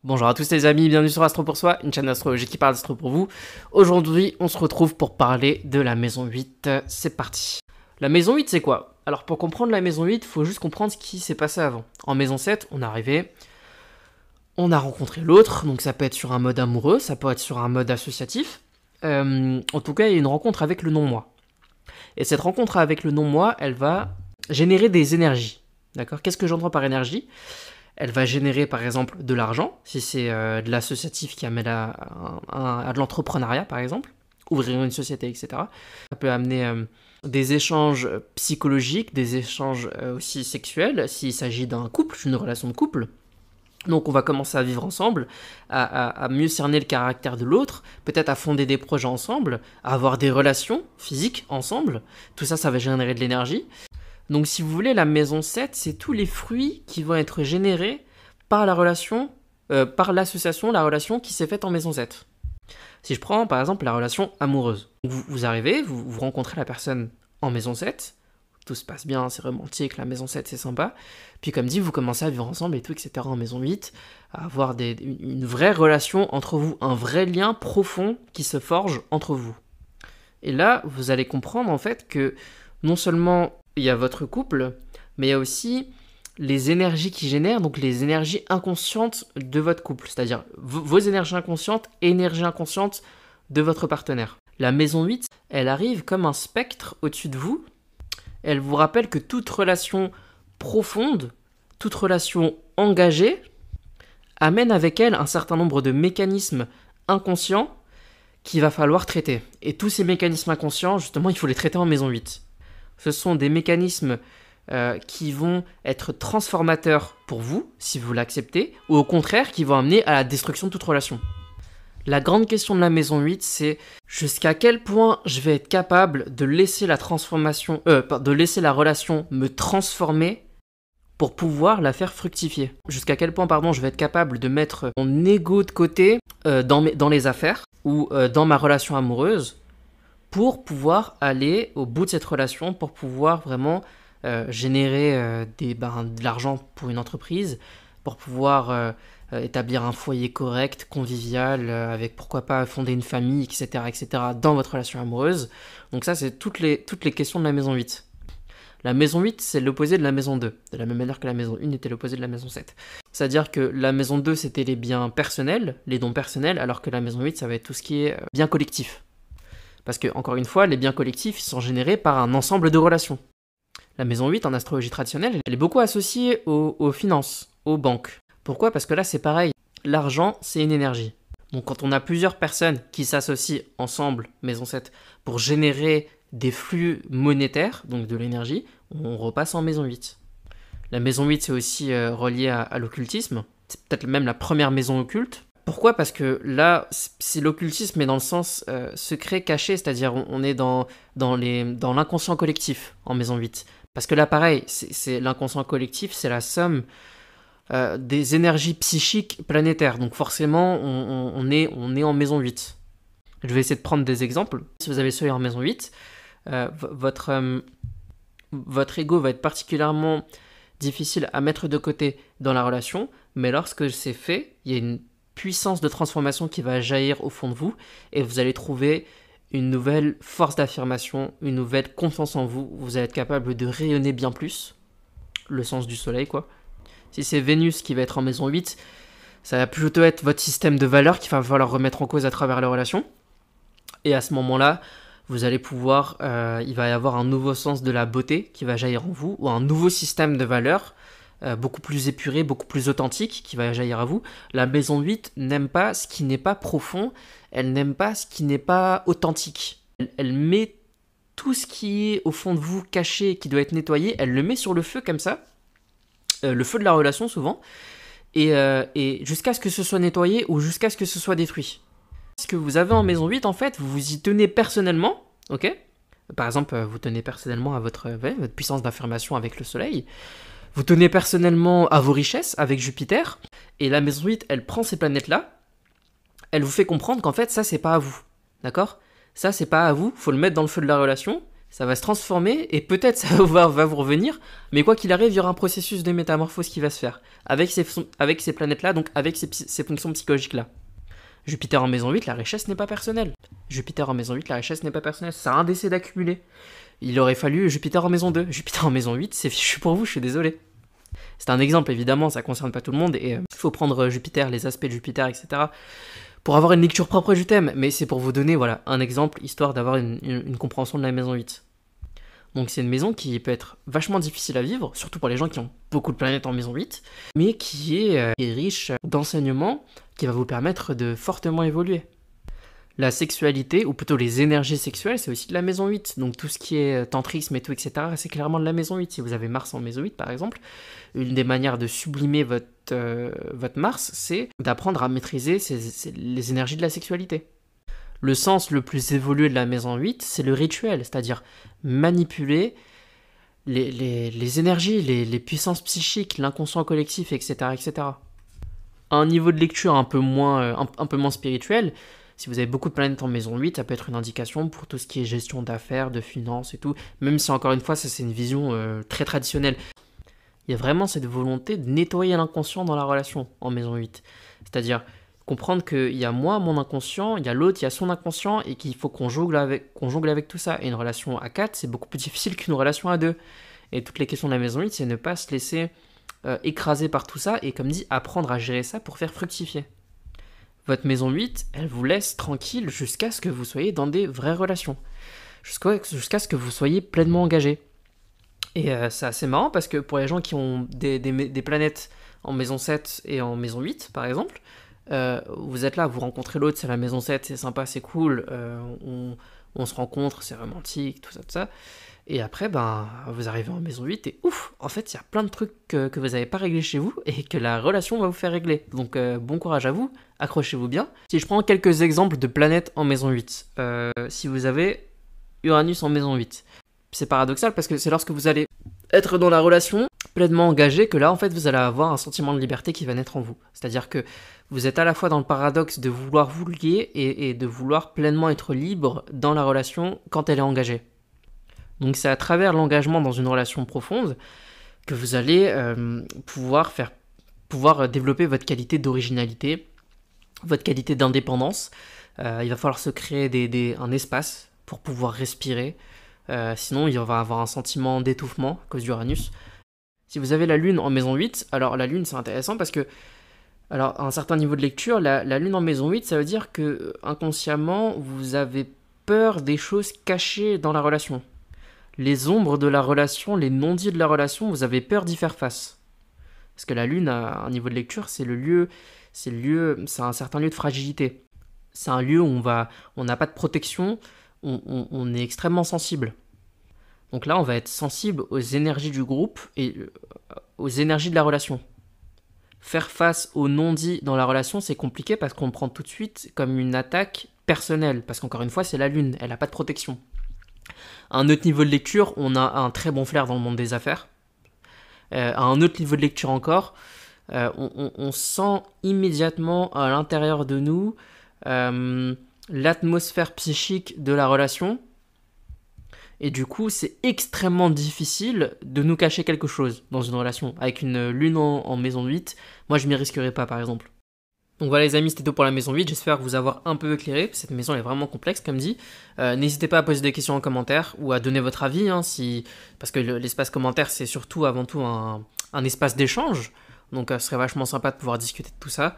Bonjour à tous les amis, bienvenue sur Astro pour Soi, une chaîne d'astrologie qui parle d'astro pour vous. Aujourd'hui, on se retrouve pour parler de la maison 8. C'est parti. La maison 8, c'est quoi? Alors pour comprendre la maison 8, il faut juste comprendre ce qui s'est passé avant. En maison 7, on est arrivé, on a rencontré l'autre, donc ça peut être sur un mode amoureux, ça peut être sur un mode associatif. En tout cas, il y a une rencontre avec le non-moi. Et cette rencontre avec le non-moi, elle va générer des énergies. D'accord? Qu'est-ce que j'entends par énergie? Elle va générer par exemple de l'argent, si c'est de l'associatif qui amène à de l'entrepreneuriat par exemple, ouvrir une société, etc. Ça peut amener des échanges psychologiques, des échanges aussi sexuels, s'il s'agit d'un couple, d'une relation de couple. Donc on va commencer à vivre ensemble, à mieux cerner le caractère de l'autre, peut-être à fonder des projets ensemble, à avoir des relations physiques ensemble. Tout ça, ça va générer de l'énergie. Donc si vous voulez, la maison 7, c'est tous les fruits qui vont être générés par la relation, par l'association, la relation qui s'est faite en maison 7. Si je prends par exemple la relation amoureuse. Vous arrivez, vous rencontrez la personne en maison 7, tout se passe bien, c'est romantique, la maison 7 c'est sympa. Puis comme dit, vous commencez à vivre ensemble et tout, etc. en maison 8, à avoir une vraie relation entre vous, un vrai lien profond qui se forge entre vous. Et là, vous allez comprendre en fait que non seulement il y a votre couple, mais il y a aussi les énergies qui génèrent, donc les énergies inconscientes de votre couple, c'est-à-dire vos énergies inconscientes et énergies inconscientes de votre partenaire. La maison 8, elle arrive comme un spectre au-dessus de vous. Elle vous rappelle que toute relation profonde, toute relation engagée, amène avec elle un certain nombre de mécanismes inconscients qu'il va falloir traiter. Et tous ces mécanismes inconscients, justement, il faut les traiter en maison 8. Ce sont des mécanismes qui vont être transformateurs pour vous, si vous l'acceptez, ou au contraire, qui vont amener à la destruction de toute relation. La grande question de la maison 8, c'est jusqu'à quel point je vais être capable de laisser la transformation, de laisser la relation me transformer pour pouvoir la faire fructifier. Jusqu'à quel point, je vais être capable de mettre mon ego de côté dans les affaires ou dans ma relation amoureuse, pour pouvoir aller au bout de cette relation, pour pouvoir vraiment générer de l'argent pour une entreprise, pour pouvoir établir un foyer correct, convivial, avec pourquoi pas fonder une famille, etc., etc., dans votre relation amoureuse. Donc ça, c'est toutes les questions de la maison 8. La maison 8, c'est l'opposé de la maison 2, de la même manière que la maison 1 était l'opposé de la maison 7. C'est-à-dire que la maison 2, c'était les biens personnels, les dons personnels, alors que la maison 8, ça va être tout ce qui est bien collectif. Parce que, encore une fois, les biens collectifs sont générés par un ensemble de relations. La maison 8, en astrologie traditionnelle, elle est beaucoup associée aux finances, aux banques. Pourquoi? Parce que là, c'est pareil. L'argent, c'est une énergie. Donc, quand on a plusieurs personnes qui s'associent ensemble, maison 7, pour générer des flux monétaires, donc de l'énergie, on repasse en maison 8. La maison 8, c'est aussi relié à l'occultisme. C'est peut-être même la première maison occulte. Pourquoi? Parce que là, c'est l'occultisme, mais dans le sens secret, caché, c'est-à-dire on est dans l'inconscient collectif en maison 8. Parce que là, pareil, c'est l'inconscient collectif, c'est la somme des énergies psychiques planétaires. Donc forcément, on est en maison 8. Je vais essayer de prendre des exemples. Si vous avez celui en maison 8, votre ego va être particulièrement difficile à mettre de côté dans la relation, mais lorsque c'est fait, il y a une puissance de transformation qui va jaillir au fond de vous et vous allez trouver une nouvelle force d'affirmation, une nouvelle confiance en vous. Vous allez être capable de rayonner bien plus, le sens du soleil quoi. Si c'est Vénus qui va être en maison 8, ça va plutôt être votre système de valeurs qu'il va falloir remettre en cause à travers les relations. Et à ce moment-là, vous allez pouvoir, il va y avoir un nouveau sens de la beauté qui va jaillir en vous, ou un nouveau système de valeurs beaucoup plus épuré, beaucoup plus authentique qui va jaillir à vous. La maison 8 n'aime pas ce qui n'est pas profond, elle n'aime pas ce qui n'est pas authentique. Elle met tout ce qui est au fond de vous caché, qui doit être nettoyé, elle le met sur le feu comme ça, le feu de la relation souvent, et jusqu'à ce que ce soit nettoyé ou jusqu'à ce que ce soit détruit. Ce que vous avez en maison 8, en fait, vous vous y tenez personnellement, ok? Par exemple, vous tenez personnellement à votre puissance d'affirmation avec le soleil. Vous tenez personnellement à vos richesses avec Jupiter. Et la maison 8, elle prend ces planètes-là. Elle vous fait comprendre qu'en fait, ça, c'est pas à vous. D'accord? Ça, c'est pas à vous. Faut le mettre dans le feu de la relation. ça va se transformer et peut-être ça va vous revenir, mais quoi qu'il arrive, il y aura un processus de métamorphose qui va se faire avec ces planètes-là, donc avec ces fonctions psychologiques-là. Jupiter en maison 8, la richesse n'est pas personnelle. Jupiter en maison 8, la richesse n'est pas personnelle, ça sert à rien d'essayer d'accumuler. Il aurait fallu Jupiter en maison 2. Jupiter en maison 8, c'est fichu pour vous, je suis désolé. C'est un exemple, évidemment, ça concerne pas tout le monde, et il faut prendre Jupiter, les aspects de Jupiter, etc., pour avoir une lecture propre du thème, mais c'est pour vous donner voilà, un exemple, histoire d'avoir une compréhension de la maison 8. Donc c'est une maison qui peut être vachement difficile à vivre, surtout pour les gens qui ont beaucoup de planètes en maison 8, mais qui est riche d'enseignements qui va vous permettre de fortement évoluer. La sexualité, ou plutôt les énergies sexuelles, c'est aussi de la maison 8. Donc tout ce qui est tantrisme et tout, etc., c'est clairement de la maison 8. Si vous avez Mars en maison 8, par exemple, une des manières de sublimer votre Mars, c'est d'apprendre à maîtriser les énergies de la sexualité. Le sens le plus évolué de la maison 8, c'est le rituel, c'est-à-dire manipuler les énergies, les puissances psychiques, l'inconscient collectif, etc., etc. À un niveau de lecture un peu moins spirituel, si vous avez beaucoup de planètes en maison 8, ça peut être une indication pour tout ce qui est gestion d'affaires, de finances et tout, même si encore une fois, ça c'est une vision très traditionnelle. Il y a vraiment cette volonté de nettoyer l'inconscient dans la relation en maison 8. C'est-à-dire comprendre qu'il y a moi, mon inconscient, il y a l'autre, il y a son inconscient, et qu'il faut qu'on jongle avec tout ça. Et une relation à 4, c'est beaucoup plus difficile qu'une relation à 2. Et toutes les questions de la maison 8, c'est ne pas se laisser écraser par tout ça, et comme dit, apprendre à gérer ça pour faire fructifier. Votre maison 8, elle vous laisse tranquille jusqu'à ce que vous soyez dans des vraies relations. Jusqu'à ce que vous soyez pleinement engagé. Et c'est assez marrant parce que pour les gens qui ont des planètes en maison 7 et en maison 8, par exemple, vous êtes là, vous rencontrez l'autre, c'est la maison 7, c'est sympa, c'est cool, on se rencontre, c'est romantique, tout ça. Et après, vous arrivez en maison 8 et ouf, en fait, il y a plein de trucs que vous n'avez pas réglés chez vous et que la relation va vous faire régler. Donc, bon courage à vous, accrochez-vous bien. Si je prends quelques exemples de planètes en maison 8, si vous avez Uranus en maison 8, c'est paradoxal parce que c'est lorsque vous allez être dans la relation pleinement engagé que là, en fait, vous allez avoir un sentiment de liberté qui va naître en vous. C'est-à-dire que vous êtes à la fois dans le paradoxe de vouloir vous lier et de vouloir pleinement être libre dans la relation quand elle est engagée. Donc c'est à travers l'engagement dans une relation profonde que vous allez pouvoir développer votre qualité d'originalité, votre qualité d'indépendance. Il va falloir se créer un espace pour pouvoir respirer. Sinon, il va avoir un sentiment d'étouffement à cause d'Uranus. Si vous avez la Lune en maison 8, alors la Lune c'est intéressant parce que, alors à un certain niveau de lecture, la Lune en maison 8, ça veut dire que inconsciemment, vous avez peur des choses cachées dans la relation. Les ombres de la relation, les non-dits de la relation, vous avez peur d'y faire face. Parce que la Lune, à un niveau de lecture, c'est un certain lieu de fragilité. C'est un lieu où on n'a pas de protection, on est extrêmement sensible. Donc là, on va être sensible aux énergies du groupe et aux énergies de la relation. Faire face aux non-dits dans la relation, c'est compliqué parce qu'on le prend tout de suite comme une attaque personnelle. Parce qu'encore une fois, c'est la Lune, elle n'a pas de protection. À un autre niveau de lecture, on a un très bon flair dans le monde des affaires. À un autre niveau de lecture encore, on sent immédiatement à l'intérieur de nous l'atmosphère psychique de la relation. Et du coup, c'est extrêmement difficile de nous cacher quelque chose dans une relation. Avec une lune en maison 8, moi je m'y risquerais pas par exemple. Donc voilà les amis, c'était tout pour la maison 8, j'espère vous avoir un peu éclairé, cette maison est vraiment complexe comme dit. N'hésitez pas à poser des questions en commentaire ou à donner votre avis, parce que l'espace commentaire c'est surtout avant tout un espace d'échange, donc ce serait vachement sympa de pouvoir discuter de tout ça.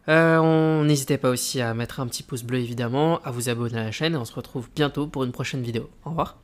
N'hésitez pas aussi à mettre un petit pouce bleu évidemment, à vous abonner à la chaîne et on se retrouve bientôt pour une prochaine vidéo. Au revoir.